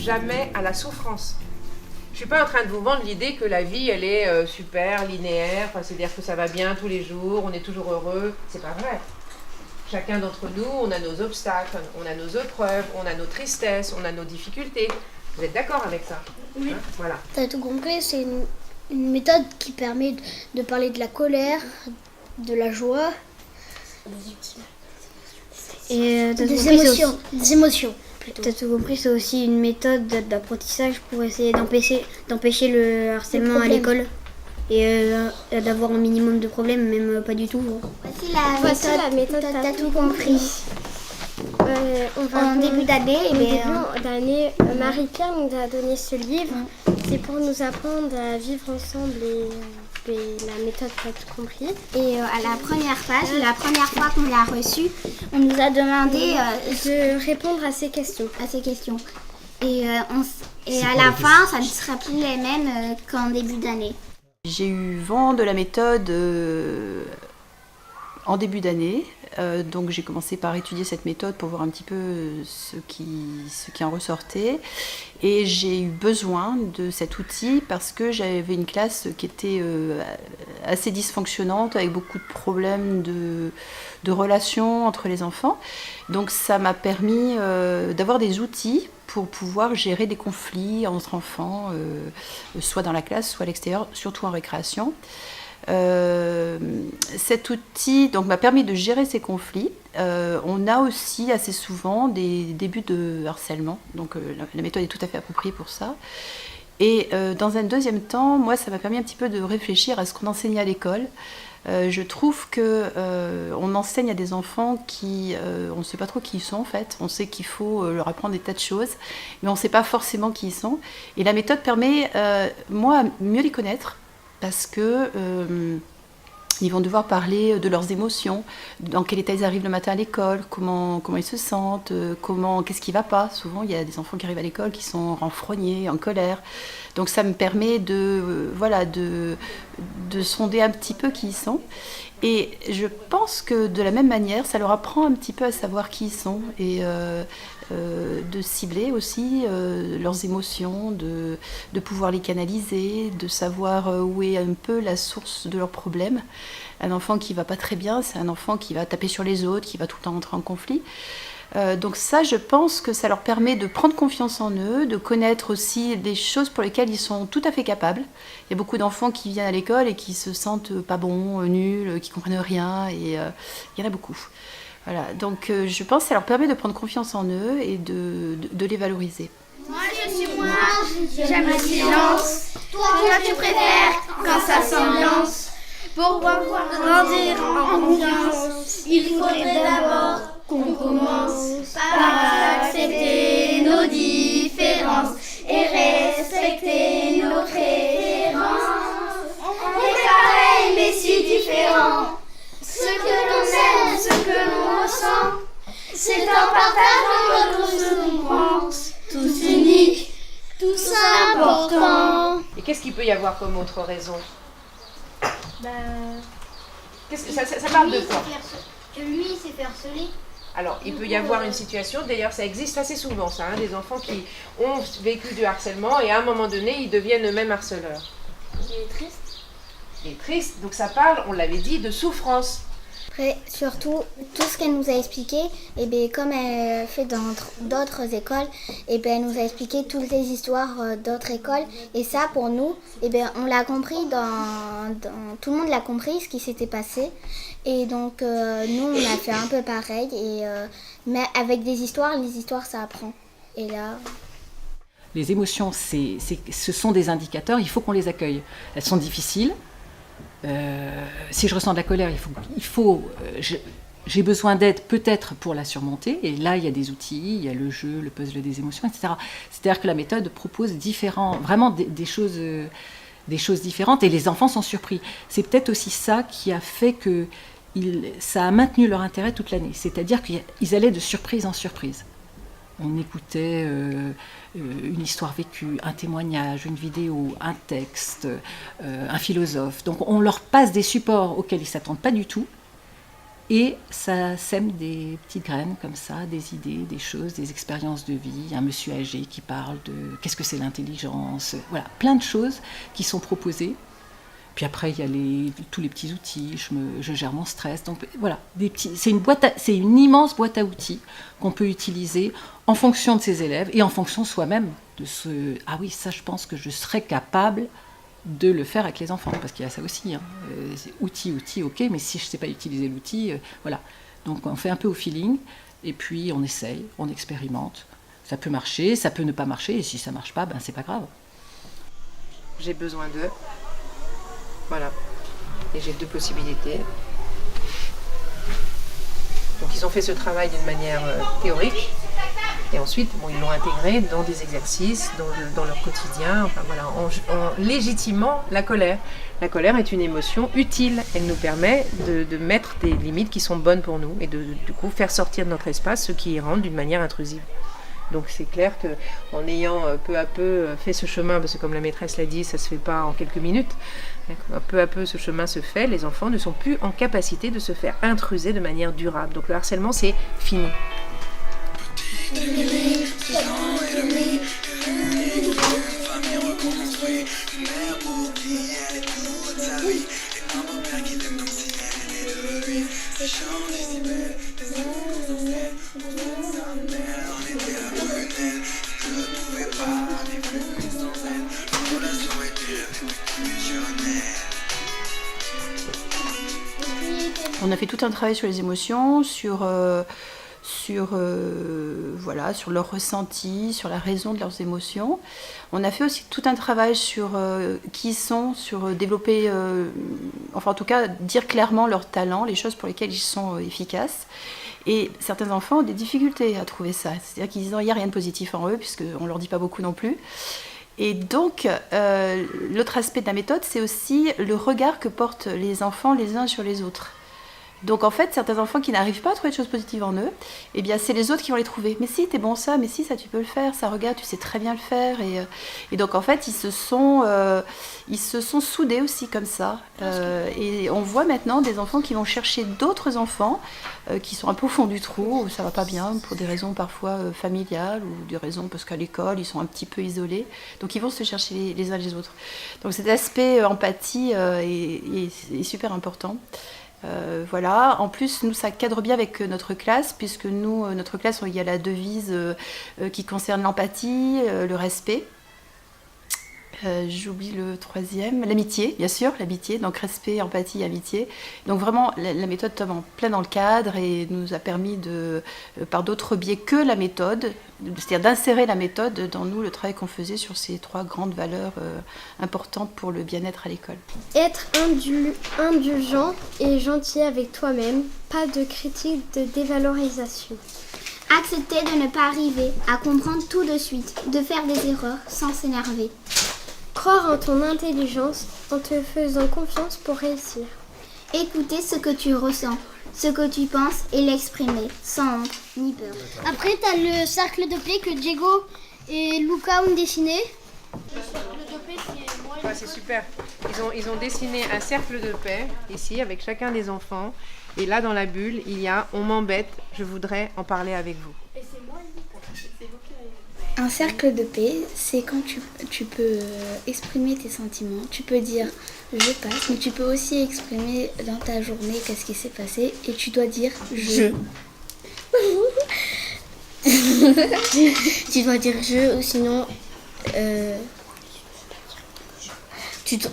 jamais à la souffrance. Je suis pas en train de vous vendre l'idée que la vie, elle est super, linéaire, c'est-à-dire que ça va bien tous les jours, on est toujours heureux. C'est pas vrai. Chacun d'entre nous, on a nos obstacles, on a nos épreuves, on a nos tristesses, on a nos difficultés. Vous êtes d'accord avec ça? Oui. Voilà. T'as tout compris, c'est une méthode qui permet de parler de la colère, de la joie et des émotions. Des émotions. T'as tout compris, c'est aussi une méthode d'apprentissage pour essayer d'empêcher le harcèlement à l'école et d'avoir un minimum de problèmes, même pas du tout. Voici la méthode, t'as tout compris. En début d'année, Marie-Pierre nous a donné ce livre. C'est pour nous apprendre à vivre ensemble et la méthode t'as tout compris. Et à la première page, la première fois qu'on l'a reçu, on nous a demandé de répondre à ces questions. Et à la fin, ça ne sera plus les mêmes qu'en début d'année. J'ai eu vent de la méthode en début d'année, donc j'ai commencé par étudier cette méthode pour voir un petit peu ce qui en ressortait. Et j'ai eu besoin de cet outil parce que j'avais une classe qui était assez dysfonctionnante, avec beaucoup de problèmes de relations entre les enfants. Donc ça m'a permis d'avoir des outils pour pouvoir gérer des conflits entre enfants, soit dans la classe, soit à l'extérieur, surtout en récréation. Cet outil donc, m'a permis de gérer ces conflits. On a aussi assez souvent des débuts de harcèlement, donc la méthode est tout à fait appropriée pour ça. Et dans un deuxième temps, moi, ça m'a permis un petit peu de réfléchir à ce qu'on enseignait à l'école. Je trouve qu'on enseigne à des enfants qui, on ne sait pas trop qui ils sont en fait. On sait qu'il faut leur apprendre des tas de choses, mais on ne sait pas forcément qui ils sont. Et la méthode permet, moi, à mieux les connaître, parce que ils vont devoir parler de leurs émotions, dans quel état ils arrivent le matin à l'école, comment ils se sentent, qu'est-ce qui ne va pas. Souvent, il y a des enfants qui arrivent à l'école qui sont renfrognés, en colère. Donc ça me permet de sonder un petit peu qui ils sont. Et je pense que de la même manière, ça leur apprend un petit peu à savoir qui ils sont et de cibler aussi leurs émotions, de pouvoir les canaliser, de savoir où est un peu la source de leurs problèmes. Un enfant qui ne va pas très bien, c'est un enfant qui va taper sur les autres, qui va tout le temps entrer en conflit. Donc ça, je pense que ça leur permet de prendre confiance en eux, de connaître aussi des choses pour lesquelles ils sont tout à fait capables. Il y a beaucoup d'enfants qui viennent à l'école et qui se sentent pas bons, nuls, qui comprennent rien, et il y en a beaucoup. Voilà, donc je pense que ça leur permet de prendre confiance en eux et de les valoriser. Moi je suis moi, j'aime le silence. Toi tu préfères quand ça s'ambiance. Pour pouvoir grandir en confiance, il faudrait d'abord qu'on commence par accepter nos différences et respecter nos préférences. On est pareil mais si différents. Ce que l'on aime, ce que l'on ressent, c'est en partageant notre ce qu'on pense. Tous uniques, tous importants. Et qu'est-ce qu'il peut y avoir comme autre raison? Ça parle de quoi? Que lui s'est fait harceler. Alors, il peut y avoir une situation, d'ailleurs ça existe assez souvent ça, des enfants qui ont vécu du harcèlement et à un moment donné, ils deviennent eux-mêmes harceleurs. Il est triste. Il est triste, donc ça parle, on l'avait dit, de souffrance. Après, surtout, tout ce qu'elle nous a expliqué, et bien, comme elle fait dans d'autres écoles, et bien, elle nous a expliqué toutes les histoires d'autres écoles. Et ça, pour nous, et bien, on l'a compris, tout le monde l'a compris, ce qui s'était passé. Et donc, nous, on a fait un peu pareil. Mais avec des histoires, les histoires, ça apprend. Et là... Les émotions, ce sont des indicateurs, il faut qu'on les accueille. Elles sont difficiles. Si je ressens de la colère, j'ai besoin d'aide peut-être pour la surmonter. Et là, il y a des outils, il y a le jeu, le puzzle des émotions, etc. C'est-à-dire que la méthode propose vraiment des choses différentes et les enfants sont surpris. C'est peut-être aussi ça qui a fait que ça a maintenu leur intérêt toute l'année. C'est-à-dire qu'ils allaient de surprise en surprise. On écoutait une histoire vécue, un témoignage, une vidéo, un texte, un philosophe. Donc on leur passe des supports auxquels ils ne s'attendent pas du tout. Et ça sème des petites graines comme ça, des idées, des choses, des expériences de vie. Un monsieur âgé qui parle de qu'est-ce que c'est l'intelligence. Voilà, plein de choses qui sont proposées. Puis après, il y a tous les petits outils, je gère mon stress. Donc voilà, c'est une immense boîte à outils qu'on peut utiliser en fonction de ses élèves et en fonction soi-même de ah oui, ça je pense que je serais capable de le faire avec les enfants, parce qu'il y a ça aussi. Hein. C'est outil, ok, mais si je ne sais pas utiliser l'outil, voilà. Donc on fait un peu au feeling, et puis on essaye, on expérimente. Ça peut marcher, ça peut ne pas marcher, et si ça ne marche pas, ben c'est pas grave. J'ai besoin d'eux. Voilà. Et j'ai 2 possibilités. Donc ils ont fait ce travail d'une manière théorique. Et ensuite, ils l'ont intégré dans des exercices, dans leur quotidien, enfin, voilà, en légitimant la colère. La colère est une émotion utile. Elle nous permet de mettre des limites qui sont bonnes pour nous et du coup faire sortir de notre espace ce qui rentre d'une manière intrusive. Donc c'est clair qu'en ayant peu à peu fait ce chemin, parce que comme la maîtresse l'a dit, ça ne se fait pas en quelques minutes, peu à peu ce chemin se fait, les enfants ne sont plus en capacité de se faire intruser de manière durable. Donc le harcèlement, c'est fini. On a fait tout un travail sur les émotions, sur leur ressenti, sur la raison de leurs émotions. On a fait aussi tout un travail sur qui ils sont, sur développer, enfin en tout cas dire clairement leurs talents, les choses pour lesquelles ils sont efficaces. Et certains enfants ont des difficultés à trouver ça, c'est-à-dire qu'ils disent il n'y a rien de positif en eux, puisqu'on ne leur dit pas beaucoup non plus. Et donc, l'autre aspect de la méthode, c'est aussi le regard que portent les enfants les uns sur les autres. Donc en fait, certains enfants qui n'arrivent pas à trouver de choses positives en eux, eh bien c'est les autres qui vont les trouver. Mais si, t'es bon ça, mais si, ça tu peux le faire, ça regarde, tu sais très bien le faire. Et donc en fait, ils se sont soudés aussi comme ça. Et on voit maintenant des enfants qui vont chercher d'autres enfants qui sont un peu au fond du trou, où ça va pas bien, pour des raisons parfois familiales, ou des raisons parce qu'à l'école, ils sont un petit peu isolés. Donc ils vont se chercher les uns les autres. Donc cet aspect empathie est super important. Voilà. En plus, nous, ça cadre bien avec notre classe, puisque nous, notre classe, il y a la devise qui concerne l'empathie, le respect. J'oublie le 3e, l'amitié, bien sûr, l'amitié, donc respect, empathie, amitié. Donc vraiment, la méthode tombe en plein dans le cadre et nous a permis par d'autres biais que la méthode, c'est-à-dire d'insérer la méthode dans nous, le travail qu'on faisait sur ces 3 grandes valeurs importantes pour le bien-être à l'école. Être indulgent et gentil avec toi-même, pas de critique, de dévalorisation. Accepter de ne pas arriver à comprendre tout de suite, de faire des erreurs sans s'énerver. Croire en ton intelligence en te faisant confiance pour réussir. Écouter ce que tu ressens, ce que tu penses et l'exprimer sans honte ni peur. Après, tu as le cercle de paix que Diego et Luca ont dessiné. Le cercle de paix, c'est moi. Ouais, c'est super. Ils ont dessiné un cercle de paix ici avec chacun des enfants. Et là, dans la bulle, il y a « On m'embête, je voudrais en parler avec vous ». Un cercle de paix, c'est quand tu peux exprimer tes sentiments. Tu peux dire « je passe », mais tu peux aussi exprimer dans ta journée qu'est-ce qui s'est passé. Et tu dois dire « je ». Tu dois dire « je » ou sinon...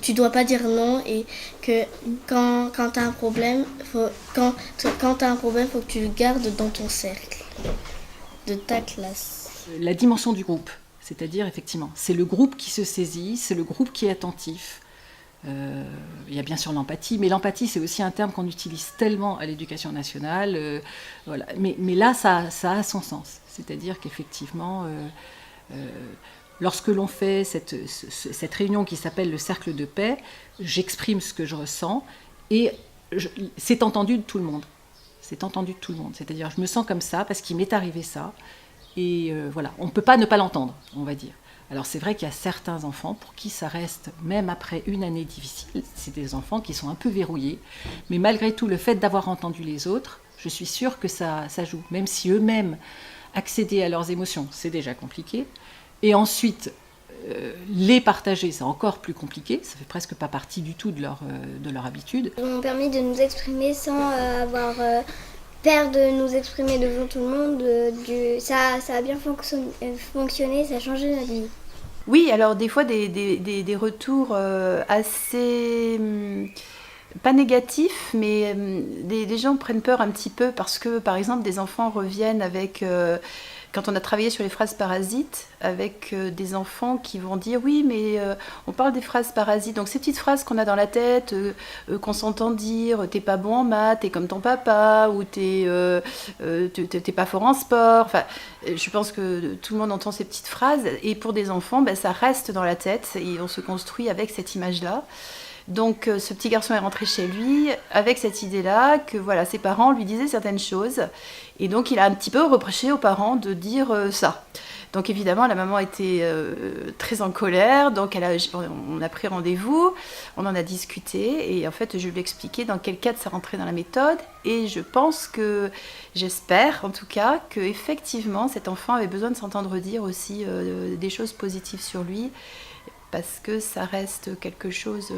Tu dois pas dire non et que quand tu as un problème, faut que tu le gardes dans ton cercle de ta classe. La dimension du groupe, c'est-à-dire effectivement, c'est le groupe qui se saisit, c'est le groupe qui est attentif. Il y a bien sûr l'empathie, mais l'empathie c'est aussi un terme qu'on utilise tellement à l'éducation nationale. Voilà. Mais là, ça a son sens, c'est-à-dire qu'effectivement... lorsque l'on fait cette réunion qui s'appelle le cercle de paix, j'exprime ce que je ressens et c'est entendu de tout le monde. C'est entendu de tout le monde. C'est-à-dire, je me sens comme ça parce qu'il m'est arrivé ça. Et voilà, on ne peut pas ne pas l'entendre, on va dire. Alors c'est vrai qu'il y a certains enfants pour qui ça reste, même après une année difficile, c'est des enfants qui sont un peu verrouillés. Mais malgré tout, le fait d'avoir entendu les autres, je suis sûre que ça joue. Même si eux-mêmes accéder à leurs émotions, c'est déjà compliqué. Et ensuite, les partager, c'est encore plus compliqué. Ça fait presque pas partie du tout de leur habitude. Ils m'ont permis de nous exprimer sans avoir peur de nous exprimer devant tout le monde. Ça a bien fonctionné, ça a changé notre vie. Oui, alors des fois des retours assez... pas négatifs, mais des gens prennent peur un petit peu parce que, par exemple, des enfants reviennent avec... quand on a travaillé sur les phrases parasites, avec des enfants qui vont dire « Oui, mais on parle des phrases parasites. » Donc ces petites phrases qu'on a dans la tête, qu'on s'entend dire « T'es pas bon en maths, t'es comme ton papa » ou « T'es pas fort en sport ». Enfin, je pense que tout le monde entend ces petites phrases. Et pour des enfants, ça reste dans la tête et on se construit avec cette image-là. Donc ce petit garçon est rentré chez lui avec cette idée-là que voilà, ses parents lui disaient certaines choses et donc il a un petit peu reproché aux parents de dire ça. Donc évidemment la maman était très en colère, donc on a pris rendez-vous, on en a discuté et en fait je lui ai expliqué dans quel cadre ça rentrait dans la méthode et je pense que, j'espère en tout cas, que effectivement cet enfant avait besoin de s'entendre dire aussi des choses positives sur lui. Parce que ça reste quelque chose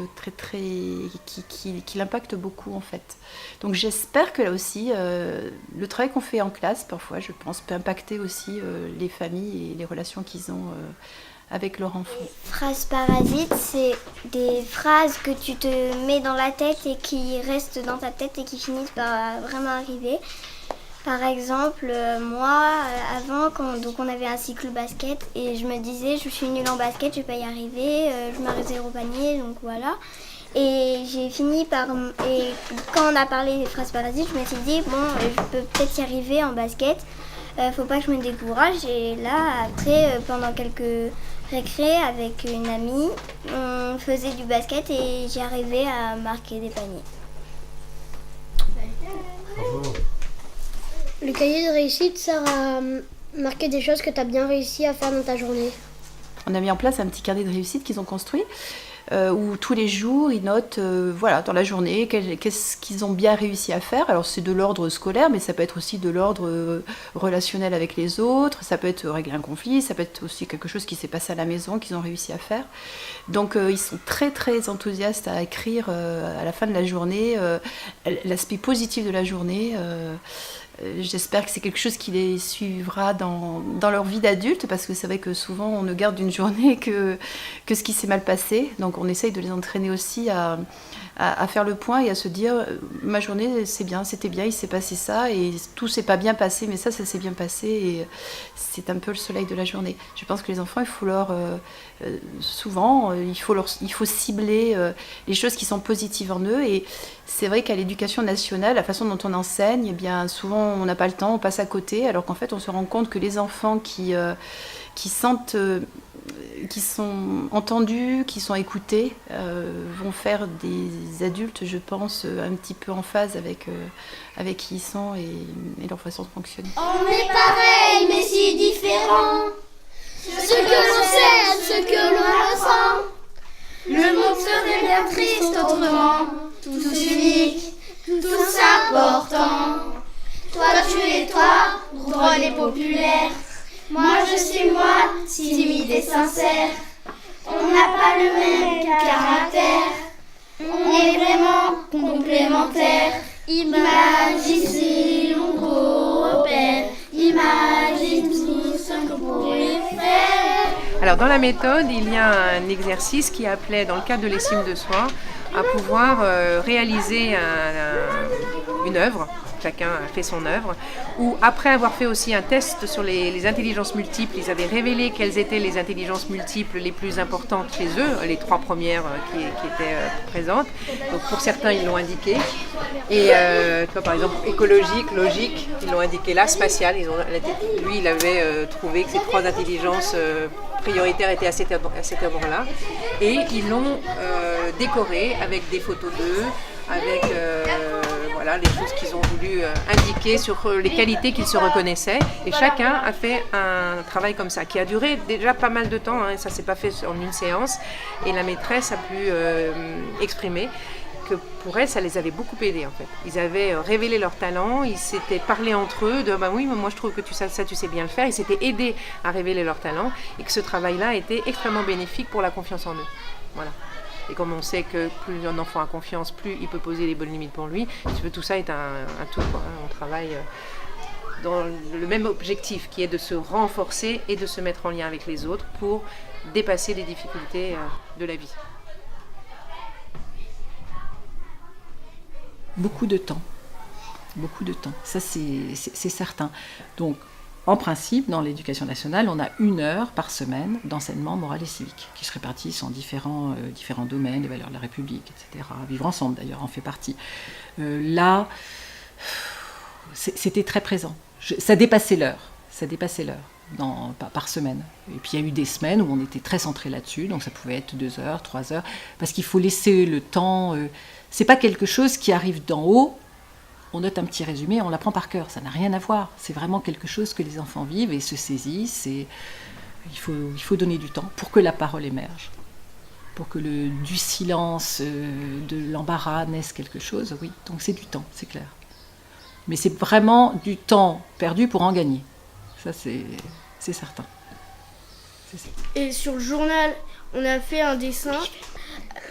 qui l'impacte beaucoup en fait. Donc j'espère que là aussi, le travail qu'on fait en classe, parfois je pense, peut impacter aussi les familles et les relations qu'ils ont avec leur enfant. Phrases parasites, c'est des phrases que tu te mets dans la tête et qui restent dans ta tête et qui finissent par vraiment arriver. Par exemple, moi, avant, on avait un cycle basket et je me disais, je suis nulle en basket, je vais pas y arriver, je m'arrêtais au panier, donc voilà. Et j'ai fini par... Et quand on a parlé des phrases parasites, je me suis dit, bon, je peux peut-être y arriver en basket, faut pas que je me décourage. Et là, après, pendant quelques récrés avec une amie, on faisait du basket et j'ai arrivé à marquer des paniers. Bravo. Le cahier de réussite sert à marquer des choses que tu as bien réussi à faire dans ta journée. On a mis en place un petit carnet de réussite qu'ils ont construit, où tous les jours, ils notent dans la journée qu'est-ce qu'ils ont bien réussi à faire. Alors c'est de l'ordre scolaire, mais ça peut être aussi de l'ordre relationnel avec les autres, ça peut être régler un conflit, ça peut être aussi quelque chose qui s'est passé à la maison qu'ils ont réussi à faire. Donc ils sont très très enthousiastes à écrire à la fin de la journée l'aspect positif de la journée. J'espère que c'est quelque chose qui les suivra dans leur vie d'adulte, parce que c'est vrai que souvent on ne garde d'une journée que ce qui s'est mal passé. Donc on essaye de les entraîner aussi à faire le point et à se dire ma journée c'est bien, c'était bien, il s'est passé ça et tout s'est pas bien passé, mais ça s'est bien passé et c'est un peu le soleil de la journée. Je pense que les enfants, il faut leur souvent il faut cibler les choses qui sont positives en eux. Et c'est vrai qu'à l'éducation nationale, la façon dont on enseigne, eh bien souvent on n'a pas le temps, on passe à côté, alors qu'en fait on se rend compte que les enfants qui sentent qui sont entendus, qui sont écoutés, vont faire des adultes, je pense, un petit peu en phase avec qui ils sont et leur façon de fonctionner. On est pareil, mais si différents. Ce que l'on sait, ce que l'on ressent. Le monde serait bien triste autrement. Tous uniques, tous importants. Toi tu es toi, drôle et populaire. Moi je suis moi, timide et sincère. On n'a pas le même caractère. On est vraiment complémentaires. Imagine si l'on coopère. Imagine tout ce qu'on pourrait faire. Alors dans la méthode, il y a un exercice qui appelait, dans le cadre de l'estime de soi, à pouvoir réaliser une œuvre. Chacun a fait son œuvre, où après avoir fait aussi un test sur les intelligences multiples, ils avaient révélé quelles étaient les intelligences multiples les plus importantes chez eux, les 3 premières qui étaient présentes. Donc pour certains, ils l'ont indiqué. Et par exemple, écologique, logique, ils l'ont indiqué là, spatial. Lui, il avait trouvé que ces 3 intelligences prioritaires étaient à cet endroit-là. Et ils l'ont décoré avec des photos d'eux, avec voilà les choses qu'ils ont voulu indiquer sur les qualités qu'ils se reconnaissaient. Et chacun a fait un travail comme ça, qui a duré déjà pas mal de temps, hein, ça s'est pas fait en une séance. Et la maîtresse a pu exprimer que pour elle, ça les avait beaucoup aidés en fait. Ils avaient révélé leur talent, ils s'étaient parlé entre eux de oui, mais moi je trouve que ça tu sais bien le faire. Ils s'étaient aidés à révéler leur talent et que ce travail-là a été extrêmement bénéfique pour la confiance en eux. Voilà. Et comme on sait que plus un enfant a confiance, plus il peut poser les bonnes limites pour lui, tout ça est un tout, quoi. On travaille dans le même objectif qui est de se renforcer et de se mettre en lien avec les autres pour dépasser les difficultés de la vie. Beaucoup de temps, ça c'est certain. Donc en principe, dans l'éducation nationale, on a 1 heure par semaine d'enseignement moral et civique, qui se répartissent en différents domaines, les valeurs de la République, etc. Vivre ensemble d'ailleurs en fait partie. Là, c'était très présent. Ça dépassait l'heure par semaine. Et puis il y a eu des semaines où on était très centré là-dessus, donc ça pouvait être 2 heures, 3 heures, parce qu'il faut laisser le temps. C'est pas quelque chose qui arrive d'en haut, on note un petit résumé, on l'apprend par cœur, ça n'a rien à voir. C'est vraiment quelque chose que les enfants vivent et se saisissent. Et il faut donner du temps pour que la parole émerge, pour que du silence, de l'embarras naisse quelque chose. Oui, donc c'est du temps, c'est clair. Mais c'est vraiment du temps perdu pour en gagner. Ça, c'est certain. Et sur le journal, on a fait un dessin,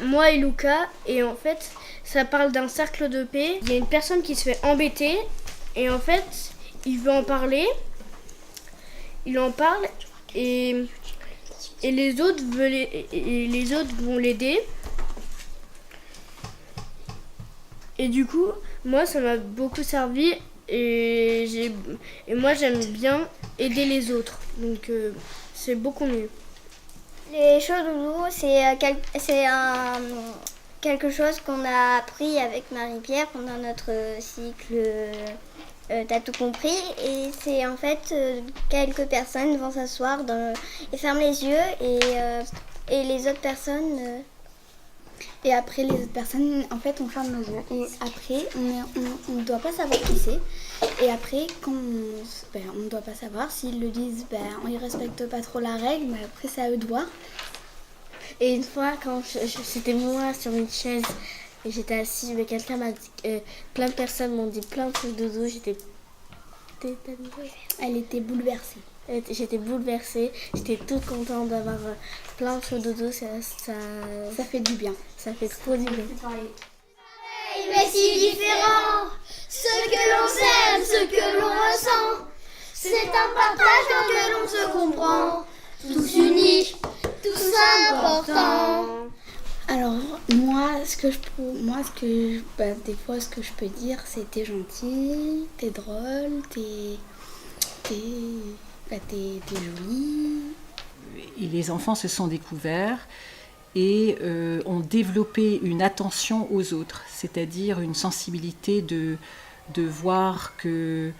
moi et Luca, et en fait, ça parle d'un cercle de paix. Il y a une personne qui se fait embêter, et en fait, il veut en parler. Il en parle, et les autres vont l'aider. Et du coup, moi, ça m'a beaucoup servi, et moi, j'aime bien aider les autres. Donc, c'est beaucoup mieux. Les choses doudou, c'est quelque chose qu'on a appris avec Marie-Pierre pendant notre cycle T'as tout compris. Et c'est en fait quelques personnes vont s'asseoir et ferment les yeux et les autres personnes... Et après, les autres personnes, en fait, on ferme nos yeux. Et après, on ne doit pas savoir qui c'est. Et après, on ne doit pas savoir. S'ils le disent, ils ne respectent pas trop la règle, mais après, c'est à eux de voir. Et une fois, quand c'était moi sur une chaise et j'étais assise, mais quelqu'un m'a dit, plein de personnes m'ont dit plein de trucs de dos, j'étais tétanisée. Elle était bouleversée. J'étais bouleversée, j'étais toute contente d'avoir plein de choses de dos, ça fait du bien. Ça fait trop du bien. Mais si différent, ce que l'on aime, ce que l'on ressent, c'est un partage dans lequel on se comprend, tous unis, tous importants. Alors des fois ce que je peux dire, c'est t'es gentil, t'es drôle, t'es jolie. Et les enfants se sont découverts et ont développé une attention aux autres, c'est-à-dire une sensibilité de voir que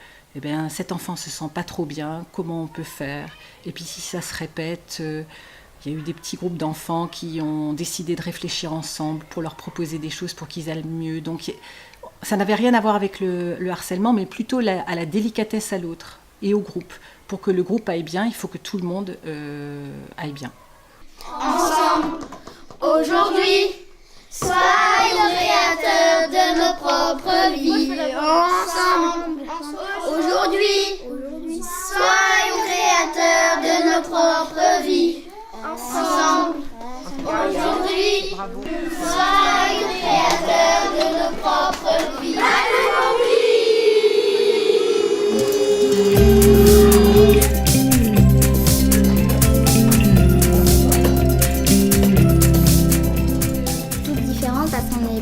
cet enfant se sent pas trop bien, comment on peut faire. Et puis si ça se répète, il y a eu des petits groupes d'enfants qui ont décidé de réfléchir ensemble pour leur proposer des choses pour qu'ils aillent mieux. Donc ça n'avait rien à voir avec le harcèlement, mais plutôt à la délicatesse à l'autre et au groupe. Pour que le groupe aille bien, il faut que tout le monde aille bien. Ensemble, aujourd'hui, soyons créateurs de nos propres vies. Ensemble, aujourd'hui, soyons créateurs de nos propres vies. Ensemble, aujourd'hui, soyons créateurs de nos propres vies.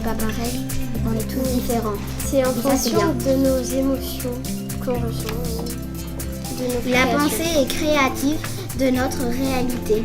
Pas pareil, on est tous différents. C'est en fonction de nos émotions qu'on ressent. La pensée est créative de notre réalité.